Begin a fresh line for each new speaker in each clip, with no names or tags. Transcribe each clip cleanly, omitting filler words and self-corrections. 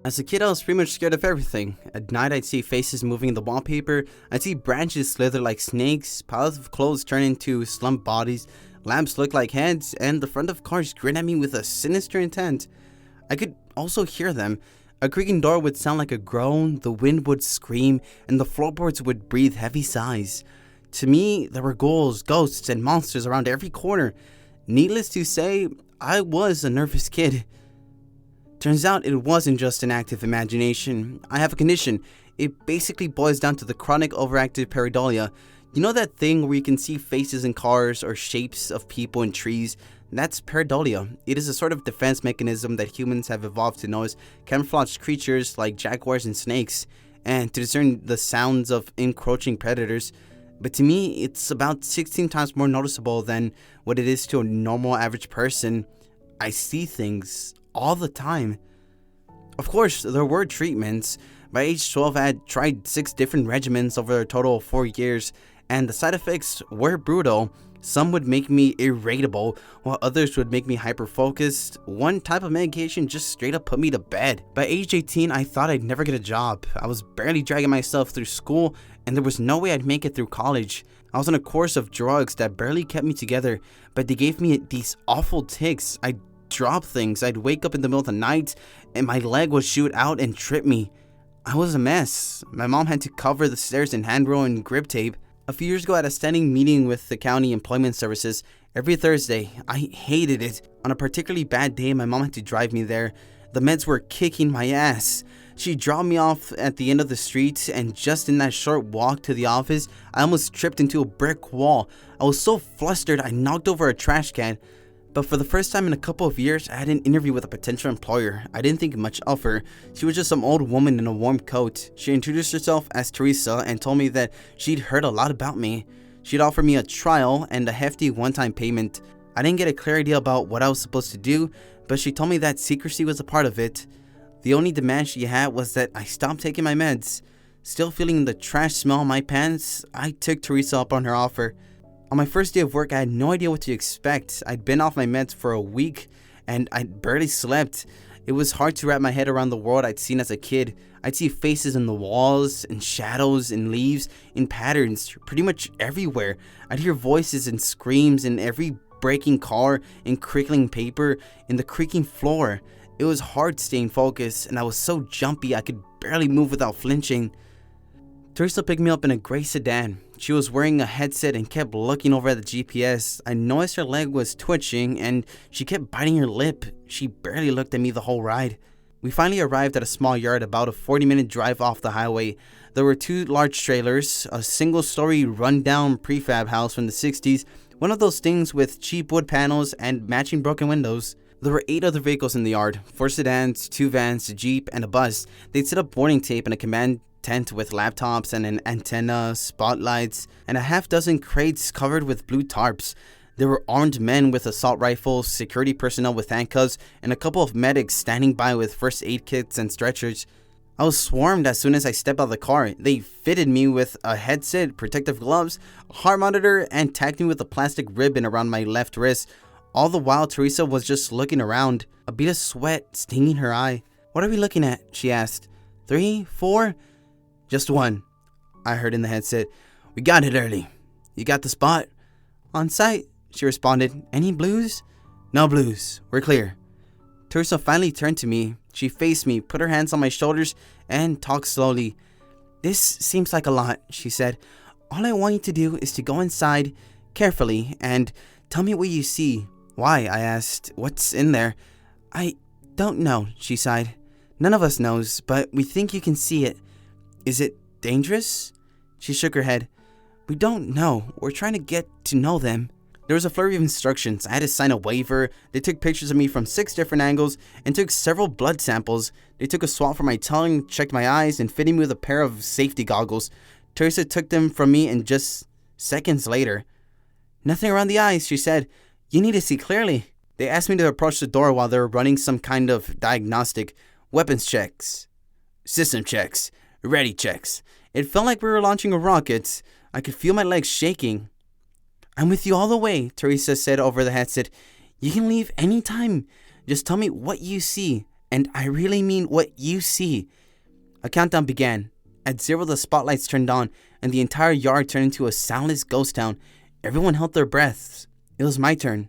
As a kid, I was pretty much scared of everything. At night, I'd see faces moving in the wallpaper, I'd see branches slither like snakes, piles of clothes turn into slumped bodies, lamps look like heads, and the front of cars grin at me with a sinister intent. I could also hear them. A creaking door would sound like a groan, the wind would scream, and the floorboards would breathe heavy sighs. To me, there were ghouls, ghosts, and monsters around every corner. Needless to say, I was a nervous kid. Turns out it wasn't just an active imagination. I have a condition. It basically boils down to the chronic overactive pareidolia. You know that thing where you can see faces in cars or shapes of people in trees? That's pareidolia. It is a sort of defense mechanism that humans have evolved to notice camouflaged creatures like jaguars and snakes, and to discern the sounds of encroaching predators. But to me, it's about 16 times more noticeable than what it is to a normal average person. I see things all the time. Of course, there were treatments. By age 12, I had tried 6 different regimens over a total of 4 years, and the side effects were brutal. Some would make me irritable, while others would make me hyper-focused. One type of medication just straight up put me to bed. By age 18, I thought I'd never get a job. I was barely dragging myself through school, and there was no way I'd make it through college. I was on a course of drugs that barely kept me together, but they gave me these awful tics. I'd drop things, I'd wake up in the middle of the night, and my leg would shoot out and trip me. I was a mess. My mom had to cover the stairs in handrail and grip tape. A few years ago, I had a standing meeting with the county employment services every Thursday. I hated it. On a particularly bad day, my mom had to drive me there. The meds were kicking my ass. She dropped me off at the end of the street, and just in that short walk to the office, I almost tripped into a brick wall. I was so flustered, I knocked over a trash can. But for the first time in a couple of years, I had an interview with a potential employer. I didn't think much of her. She was just some old woman in a warm coat. She introduced herself as Teresa and told me that she'd heard a lot about me. She'd offered me a trial and a hefty one-time payment. I didn't get a clear idea about what I was supposed to do, but she told me that secrecy was a part of it. The only demand she had was that I stop taking my meds. Still feeling the trash smell on my pants, I took Teresa up on her offer. On my first day of work, I had no idea what to expect. I'd been off my meds for a week, and I barely slept. It was hard to wrap my head around the world I'd seen as a kid. I'd see faces in the walls, in shadows, in leaves, in patterns, pretty much everywhere. I'd hear voices and screams in every breaking car, in crickling paper, in the creaking floor. It was hard staying focused, and I was so jumpy I could barely move without flinching. Teresa picked me up in a gray sedan. She was wearing a headset and kept looking over at the GPS. I noticed her leg was twitching and she kept biting her lip. She barely looked at me the whole ride. We finally arrived at a small yard about a 40-minute drive off the highway. There were 2 large trailers, a single-story rundown prefab house from the 60s, one of those things with cheap wood panels and matching broken windows. There were 8 other vehicles in the yard, 4 sedans, 2 vans, a jeep, and a bus. They'd set up warning tape and a command tent with laptops and an antenna, spotlights, and a half-dozen crates covered with blue tarps. There were armed men with assault rifles, security personnel with handcuffs, and a couple of medics standing by with first aid kits and stretchers. I was swarmed as soon as I stepped out of the car. They fitted me with a headset, protective gloves, a heart monitor, and tagged me with a plastic ribbon around my left wrist. All the while, Teresa was just looking around, a bead of sweat stinging her eye. "What are we looking at?" she asked. 3, 4? "Just 1, I heard in the headset. "We got it early. You got the spot?" "On sight," she responded. "Any blues?" "No blues. We're clear." Teresa finally turned to me. She faced me, put her hands on my shoulders, and talked slowly. "This seems like a lot," she said. "All I want you to do is to go inside carefully and tell me what you see." "Why?" I asked. "What's in there?" "I don't know," she sighed. "None of us knows, but we think you can see it." "Is it dangerous?" She shook her head. "We don't know. We're trying to get to know them." There was a flurry of instructions. I had to sign a waiver. They took pictures of me from 6 different angles and took several blood samples. They took a swab from my tongue, checked my eyes, and fitted me with a pair of safety goggles. Teresa took them from me and just seconds later. "Nothing around the eyes," she said. "You need to see clearly." They asked me to approach the door while they were running some kind of diagnostic. "Weapons checks. System checks. Ready checks." It felt like we were launching a rocket. I could feel my legs shaking. "I'm with you all the way," Teresa said over the headset. "You can leave any time. Just tell me what you see, And I really mean what you see. A countdown began. At 0, the spotlights turned on, and the entire yard turned into a soundless ghost town. Everyone held their breaths. It was my turn.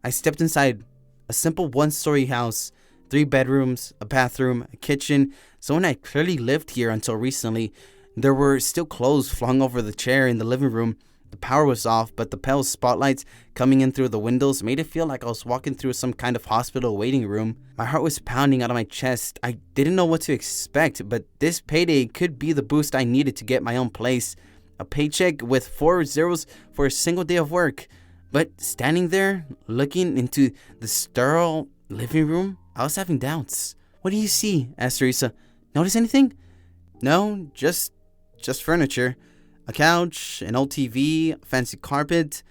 I stepped inside. A simple one-story house. 3 bedrooms, a bathroom, a kitchen. Someone had clearly lived here until recently. There were still clothes flung over the chair in the living room. The power was off, but the pale spotlights coming in through the windows made it feel like I was walking through some kind of hospital waiting room. My heart was pounding out of my chest. I didn't know what to expect, but this payday could be the boost I needed to get my own place. A paycheck with 4 zeros for a single day of work. But standing there, looking into the sterile living room, I was having doubts. "What do you see?" asked Teresa. "Notice anything?" "No, just furniture. A couch, an old TV, a fancy carpet.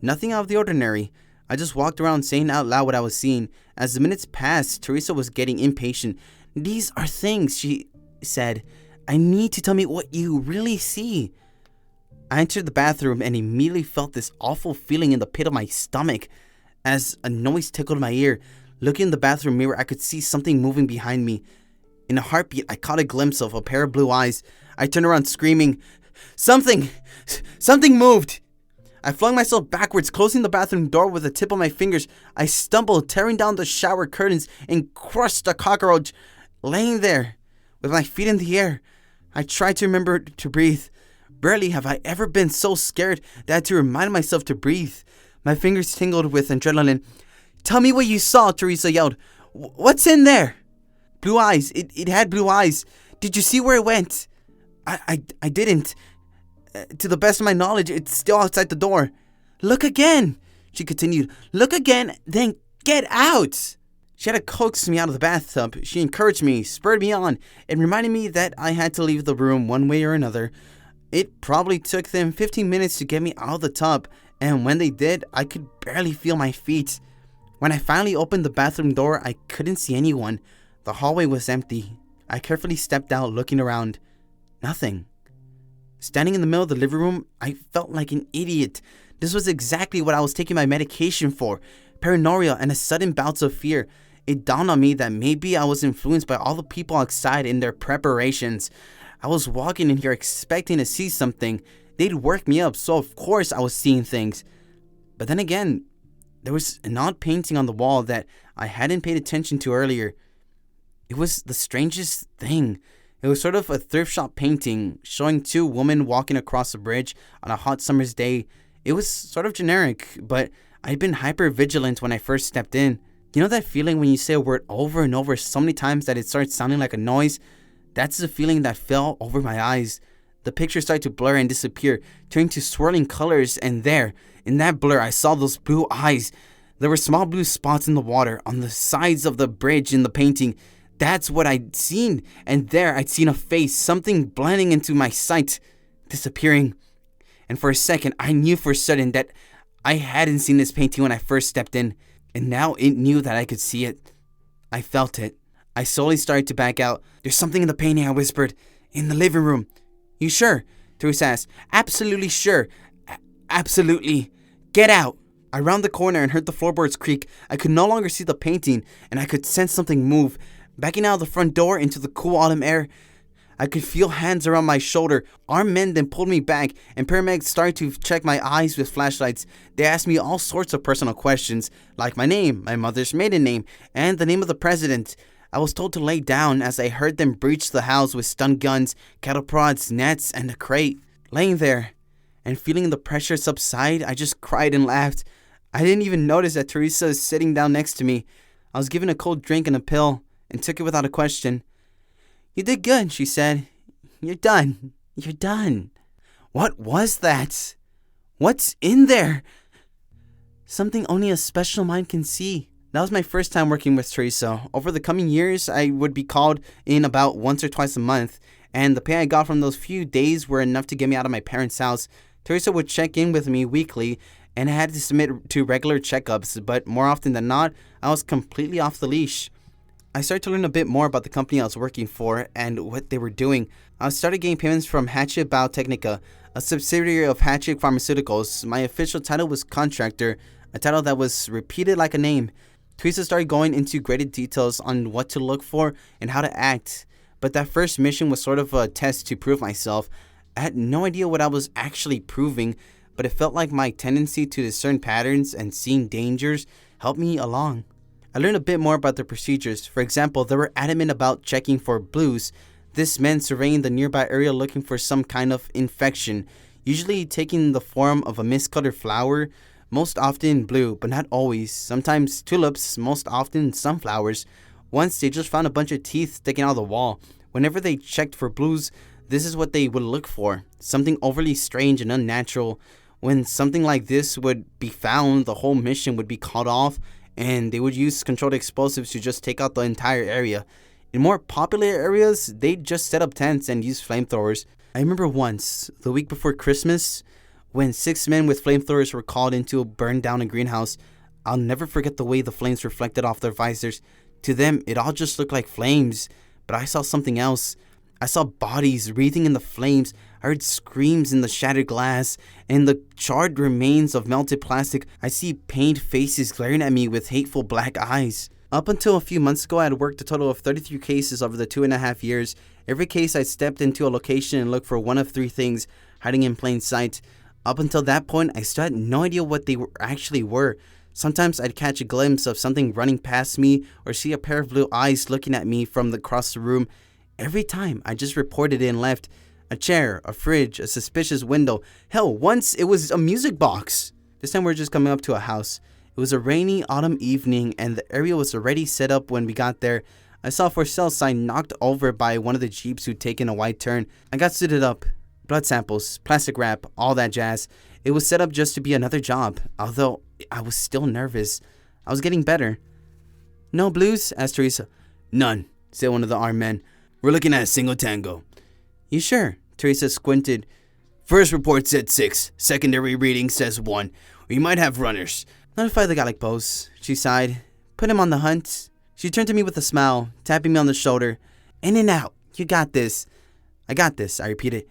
Nothing out of the ordinary." I just walked around saying out loud what I was seeing. As the minutes passed, Teresa was getting impatient. "These are things," she said. "I need to tell me what you really see." I entered the bathroom and immediately felt this awful feeling in the pit of my stomach as a noise tickled my ear. Looking in the bathroom mirror, I could see something moving behind me. In a heartbeat, I caught a glimpse of a pair of blue eyes. I turned around screaming, Something moved!" I flung myself backwards, closing the bathroom door with the tip of my fingers. I stumbled, tearing down the shower curtains, and crushed a cockroach laying there with my feet in the air. I tried to remember to breathe. Barely have I ever been so scared that I had to remind myself to breathe. My fingers tingled with adrenaline. "Tell me what you saw," Teresa yelled. "What's in there?" "Blue eyes. It had blue eyes. Did you see where it went?" I didn't. To the best of my knowledge, it's still outside the door." "Look again," she continued. "Look again, then get out." She had to coax me out of the bathtub. She encouraged me, spurred me on, and reminded me that I had to leave the room one way or another. It probably took them 15 minutes to get me out of the tub, and when they did, I could barely feel my feet. When I finally opened the bathroom door, I couldn't see anyone. The hallway was empty. I carefully stepped out, looking around. Nothing. Standing in the middle of the living room, I felt like an idiot. This was exactly what I was taking my medication for. Paranoia and a sudden bouts of fear. It dawned on me that maybe I was influenced by all the people outside in their preparations. I was walking in here expecting to see something. They'd work me up, so of course I was seeing things. But then again, there was an odd painting on the wall that I hadn't paid attention to earlier. It was the strangest thing. It was sort of a thrift shop painting showing 2 women walking across a bridge on a hot summer's day. It was sort of generic, but I'd been hyper vigilant when I first stepped in. You know that feeling when you say a word over and over so many times that it starts sounding like a noise? That's the feeling that fell over my eyes. The picture started to blur and disappear, turning to swirling colors, and there, in that blur, I saw those blue eyes. There were small blue spots in the water, on the sides of the bridge in the painting. That's what I'd seen, and there I'd seen a face, something blending into my sight, disappearing. And for a second, I knew for certain that I hadn't seen this painting when I first stepped in, and now it knew that I could see it. I felt it. I slowly started to back out. "There's something in the painting," I whispered. "In the living room." "You sure?" Teresa asked. "Absolutely sure. Absolutely. Get out." I rounded the corner and heard the floorboards creak. I could no longer see the painting, and I could sense something move. Backing out of the front door into the cool autumn air, I could feel hands around my shoulder. Armed men then pulled me back, and paramedics started to check my eyes with flashlights. They asked me all sorts of personal questions, like my name, my mother's maiden name, and the name of the president. I was told to lay down as I heard them breach the house with stun guns, cattle prods, nets, and a crate. Laying there and feeling the pressure subside, I just cried and laughed. I didn't even notice that Teresa is sitting down next to me. I was given a cold drink and a pill, and took it without a question. "You did good," she said. "You're done. You're done." What was that? What's in there? Something only a special mind can see. That was my first time working with Teresa. Over the coming years, I would be called in about once or twice a month, and the pay I got from those few days were enough to get me out of my parents' house. Teresa would check in with me weekly, and I had to submit to regular checkups, but more often than not, I was completely off the leash. I started to learn a bit more about the company I was working for and what they were doing. I started getting payments from Hatchet Biotechnica, a subsidiary of Hatchet Pharmaceuticals. My official title was contractor, a title that was repeated like a name. Teresa started going into greater details on what to look for and how to act, but that first mission was sort of a test to prove myself. I had no idea what I was actually proving, but it felt like my tendency to discern patterns and seeing dangers helped me along. I learned a bit more about the procedures. For example, they were adamant about checking for blues. This meant surveying the nearby area looking for some kind of infection, usually taking the form of a miscolored flower, most often blue, but not always. Sometimes tulips, most often sunflowers. Once they just found a bunch of teeth sticking out of the wall. Whenever they checked for blues, this is what they would look for. Something overly strange and unnatural. When something like this would be found, the whole mission would be cut off, and they would use controlled explosives to just take out the entire area. In more popular areas, they'd just set up tents and use flamethrowers. I remember once, the week before Christmas, when 6 men with flamethrowers were called in to burn down a greenhouse. I'll never forget the way the flames reflected off their visors. To them, it all just looked like flames, but I saw something else. I saw bodies wreathing in the flames. I heard screams in the shattered glass, and in the charred remains of melted plastic, I see pained faces glaring at me with hateful black eyes. Up until a few months ago, I had worked a total of 33 cases over the 2.5 years. Every case I stepped into a location and looked for one of 3 things hiding in plain sight. Up until that point, I still had no idea what they actually were. Sometimes I'd catch a glimpse of something running past me or see a pair of blue eyes looking at me from across the room. Every time, I just reported it and left. A chair, a fridge, a suspicious window. Hell, once it was a music box. This time we're just coming up to a house. It was a rainy autumn evening and the area was already set up when we got there. I saw a for sale sign knocked over by one of the Jeeps who'd taken a wide turn. I got suited up. Blood samples, plastic wrap, all that jazz. It was set up just to be another job, although I was still nervous. I was getting better. "No blues?" asked Teresa. "None," said one of the armed men. "We're looking at a single tango." "You sure?" Teresa squinted. "First report said 6. Secondary reading says 1. We might have runners." "Notify the Gallic boss," she sighed. "Put him on the hunt." She turned to me with a smile, tapping me on the shoulder. "In and out. You got this." "I got this," I repeated.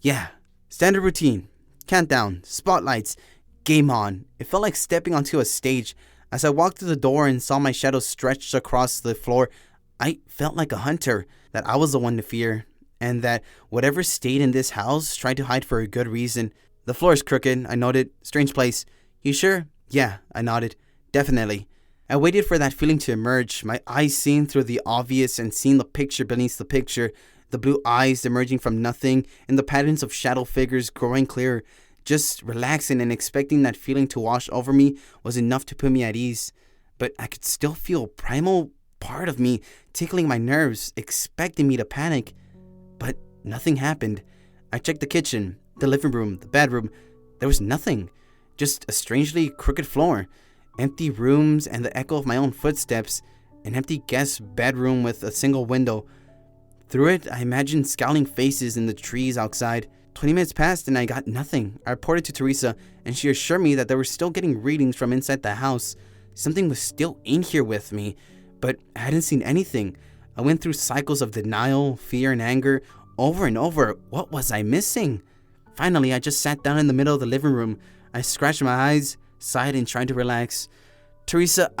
"Yeah." Standard routine. Countdown. Spotlights. Game on. It felt like stepping onto a stage. As I walked through the door and saw my shadow stretched across the floor, I felt like a hunter, that I was the one to fear, and that whatever stayed in this house tried to hide for a good reason. "The floor is crooked," I noted. "Strange place." "You sure?" "Yeah," I nodded. "Definitely." I waited for that feeling to emerge, my eyes seeing through the obvious and seeing the picture beneath the picture. The blue eyes emerging from nothing, and the patterns of shadow figures growing clearer. Just relaxing and expecting that feeling to wash over me was enough to put me at ease. But I could still feel a primal part of me tickling my nerves, expecting me to panic. But nothing happened. I checked the kitchen, the living room, the bedroom. There was nothing. Just a strangely crooked floor. Empty rooms and the echo of my own footsteps. An empty guest bedroom with a single window. Through it, I imagined scowling faces in the trees outside. 20 minutes passed and I got nothing. I reported to Teresa and she assured me that they were still getting readings from inside the house. Something was still in here with me, but I hadn't seen anything. I went through cycles of denial, fear, and anger over and over. What was I missing? Finally, I just sat down in the middle of the living room. I scratched my eyes, sighed, and tried to relax. "Teresa,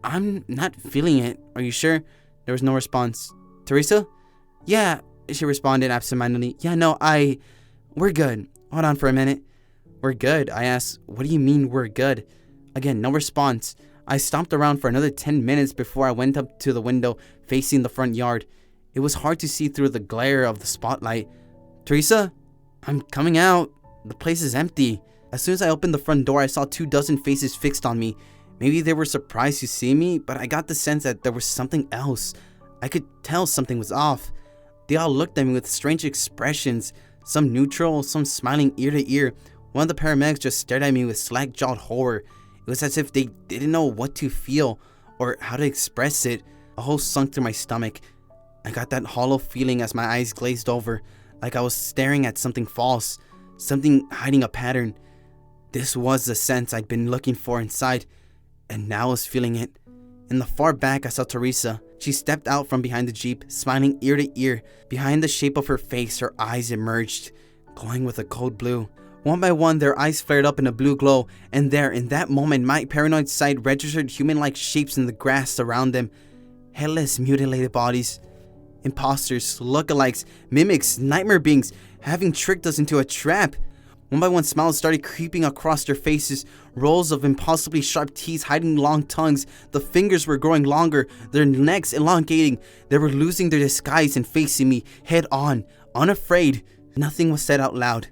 I'm not feeling it. Are you sure?" There was no response. "Teresa?" "Yeah," she responded absentmindedly. "Yeah, no, we're good. Hold on for a minute." "We're good?" I asked. "What do you mean we're good?" Again, no response. I stomped around for another 10 minutes before I went up to the window facing the front yard. It was hard to see through the glare of the spotlight. "Teresa? I'm coming out. The place is empty." As soon as I opened the front door, I saw 24 faces fixed on me. Maybe they were surprised to see me, but I got the sense that there was something else. I could tell something was off. They all looked at me with strange expressions, some neutral, some smiling ear to ear. One of the paramedics just stared at me with slack-jawed horror. It was as if they didn't know what to feel or how to express it. A hole sunk through my stomach. I got that hollow feeling as my eyes glazed over, like I was staring at something false, something hiding a pattern. This was the sense I'd been looking for inside, and now I was feeling it. In the far back, I saw Teresa. She stepped out from behind the Jeep, smiling ear to ear. Behind the shape of her face, her eyes emerged, glowing with a cold blue. One by one, their eyes flared up in a blue glow, and there, in that moment, my paranoid sight registered human-like shapes in the grass around them. Headless, mutilated bodies. Imposters, lookalikes, mimics, nightmare beings, having tricked us into a trap. One by one, smiles started creeping across their faces, rows of impossibly sharp teeth hiding long tongues. The fingers were growing longer, their necks elongating. They were losing their disguise and facing me, head on, unafraid. Nothing was said out loud,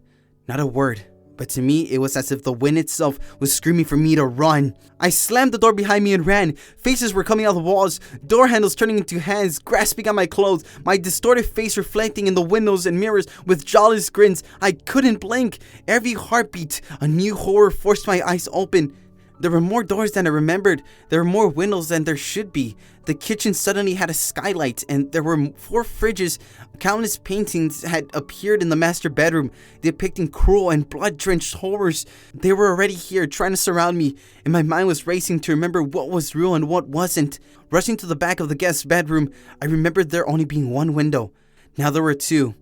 not a word. But to me, it was as if the wind itself was screaming for me to run. I slammed the door behind me and ran. Faces were coming out of the walls, door handles turning into hands, grasping at my clothes, my distorted face reflecting in the windows and mirrors with jawless grins. I couldn't blink. Every heartbeat, a new horror forced my eyes open. There were more doors than I remembered. There were more windows than there should be. The kitchen suddenly had a skylight, and there were 4 fridges. Countless paintings had appeared in the master bedroom, depicting cruel and blood-drenched horrors. They were already here, trying to surround me, and my mind was racing to remember what was real and what wasn't. Rushing to the back of the guest bedroom, I remembered there only being 1 window. Now there were 2.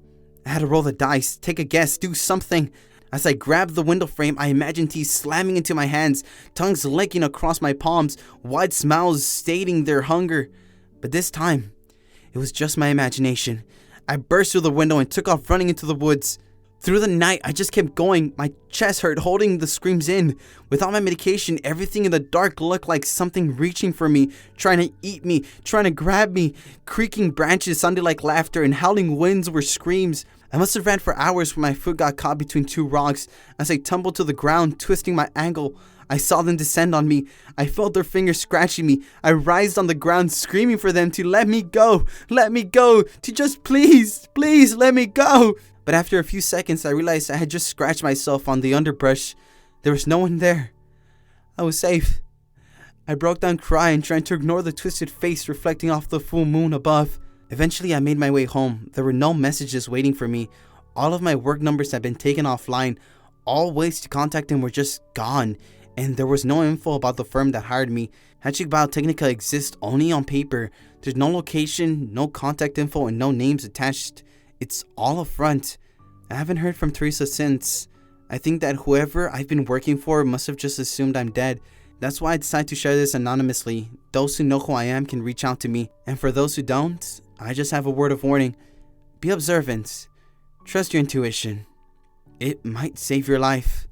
I had to roll the dice, take a guess, do something. As I grabbed the window frame, I imagined teeth slamming into my hands, tongues licking across my palms, wide smiles stating their hunger. But this time, it was just my imagination. I burst through the window and took off running into the woods. Through the night, I just kept going, my chest hurt, holding the screams in. Without my medication, everything in the dark looked like something reaching for me, trying to eat me, trying to grab me. Creaking branches sounded like laughter, and howling winds were screams. I must have ran for hours when my foot got caught between 2 rocks. As I tumbled to the ground, twisting my ankle, I saw them descend on me. I felt their fingers scratching me. I writhed on the ground, screaming for them to let me go, to just please let me go. But after a few seconds, I realized I had just scratched myself on the underbrush. There was no one there. I was safe. I broke down crying, trying to ignore the twisted face reflecting off the full moon above. Eventually, I made my way home. There were no messages waiting for me. All of my work numbers had been taken offline. All ways to contact him were just gone. And there was no info about the firm that hired me. Hatching Biotechnica exists only on paper. There's no location, no contact info, and no names attached. It's all a front. I haven't heard from Teresa since. I think that whoever I've been working for must have just assumed I'm dead. That's why I decided to share this anonymously. Those who know who I am can reach out to me. And for those who don't, I just have a word of warning. Be observant. Trust your intuition. It might save your life.